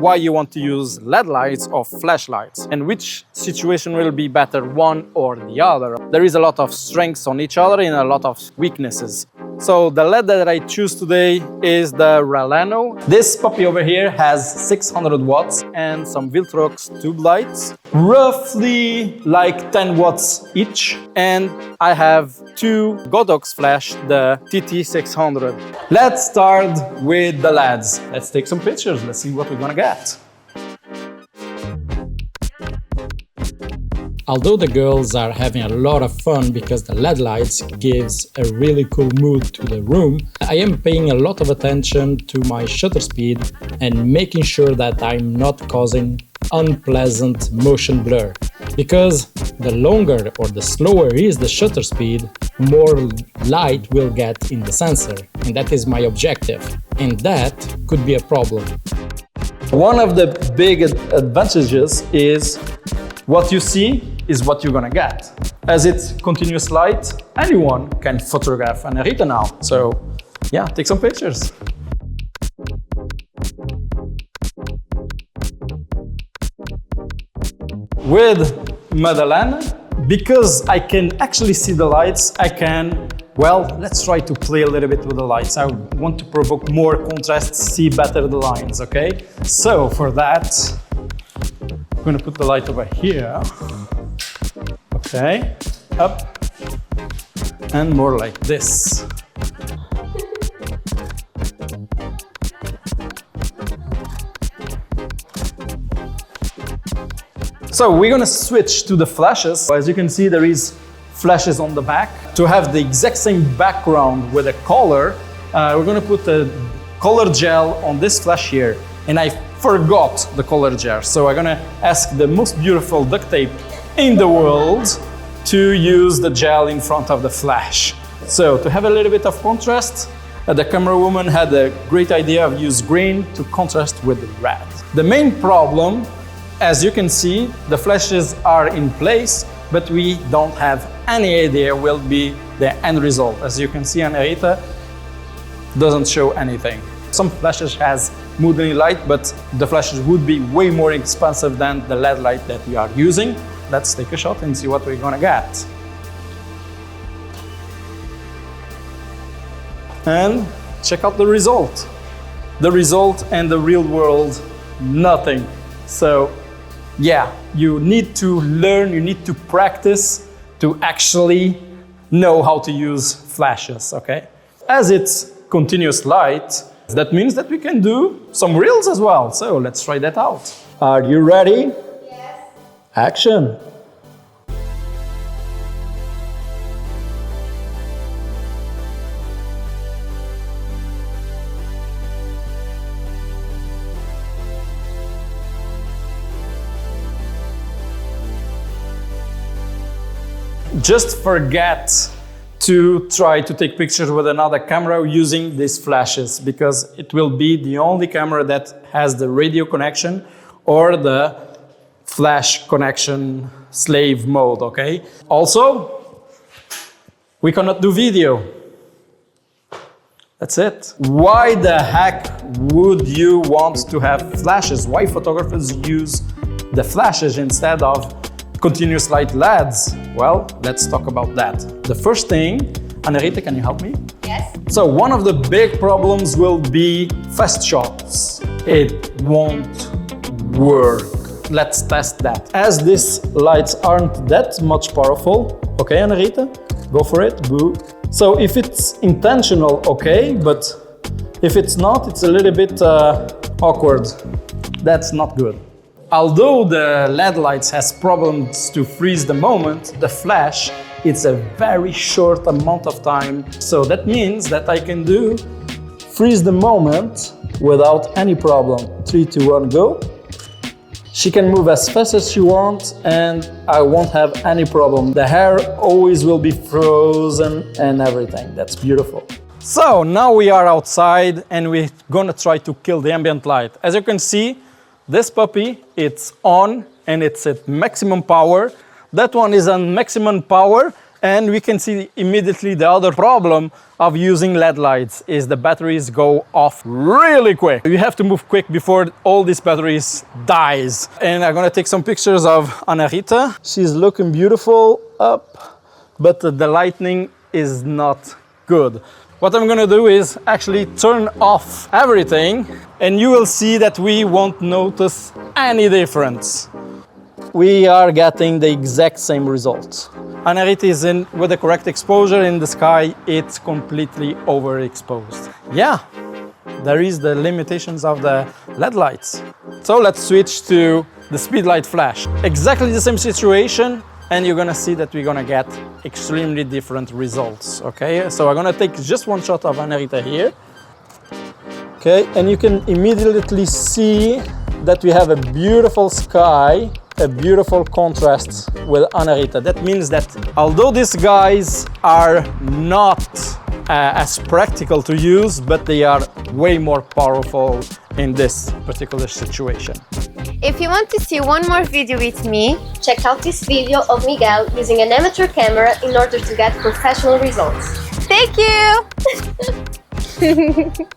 why you want to use LED lights or flashlights and which situation will be better, one or the other. There is a lot of strengths on each other and a lot of weaknesses. So the LED that I choose today is the Relano. This puppy over here has 600 watts and some Viltrox tube lights, roughly like 10 watts each. And I have two Godox flash, the TT600. Let's start with the LEDs. Let's take some pictures. Let's see what we're gonna get. Although the girls are having a lot of fun because the LED lights gives a really cool mood to the room, I am paying a lot of attention to my shutter speed and making sure that I'm not causing unpleasant motion blur. Because the longer or the slower is the shutter speed, more light will get in the sensor. And that is my objective. And that could be a problem. One of the big advantages is what you see is what you're gonna get. As it's continuous light, anyone can photograph an Arita now. So yeah, take some pictures. With Madeleine, because I can actually see the lights, I can, well, let's try to play a little bit with the lights. I want to provoke more contrast, see better the lines, okay? So for that, I'm gonna put the light over here. Okay, up, and more like this. So we're gonna switch to the flashes. As you can see, there is flashes on the back. To have the exact same background with a color, we're gonna put a color gel on this flash here. And I forgot the color gel, so I'm gonna ask the most beautiful duct tape in the world to use the gel in front of the flash. So to have a little bit of contrast, the camera woman had a great idea of use green to contrast with the red. The main problem, as you can see, the flashes are in place, but we don't have any idea will be the end result. As you can see, Anarita doesn't show anything. Some flashes has moodily light, but the flashes would be way more expensive than the LED light that we are using. Let's take a shot and see what we're gonna get. And check out the result. The result and the real world, nothing. So yeah, you need to learn, you need to practice to actually know how to use flashes, okay? As it's continuous light, that means that we can do some reels as well. So let's try that out. Are you ready? Yes. Action. Just forget to try to take pictures with another camera using these flashes, because it will be the only camera that has the radio connection or the flash connection slave mode, okay? Also, we cannot do video. That's it. Why the heck would you want to have flashes? Why photographers use the flashes instead of continuous light LEDs? Well, let's talk about that. The first thing, Anarita, can you help me? Yes. So one of the big problems will be fast shots. It won't work. Let's test that. As these lights aren't that much powerful, okay, Anarita, go for it, boo. So if it's intentional, okay, but if it's not, it's a little bit awkward. That's not good. Although the LED lights has problems to freeze the moment, the flash, it's a very short amount of time. So that means that I can do freeze the moment without any problem. 3, 2, 1, go. She can move as fast as she wants and I won't have any problem. The hair always will be frozen and everything. That's beautiful. So now we are outside and we're gonna try to kill the ambient light. As you can see, this puppy, it's on and it's at maximum power. That one is on maximum power And we can see immediately the other problem of using LED lights is the batteries go off really quick. You have to move quick before all these batteries dies. And I'm gonna take some pictures of Anarita. She's looking beautiful up, but the lighting is not good. What I'm gonna do is actually turn off everything, and you will see that we won't notice any difference. We are getting the exact same results. Anarita is in with the correct exposure in the sky, it's completely overexposed. Yeah, there is the limitations of the LED lights. So let's switch to the speedlight flash. Exactly the same situation, and you're gonna see that we're gonna get extremely different results, okay? So I'm gonna take just one shot of Anarita here. Okay, and you can immediately see that we have a beautiful sky, a beautiful contrast with Anarita. That means that although these guys are not as practical to use, but they are way more powerful in this particular situation. If you want to see one more video with me, check out this video of Miguel using an amateur camera in order to get professional results. Thank you!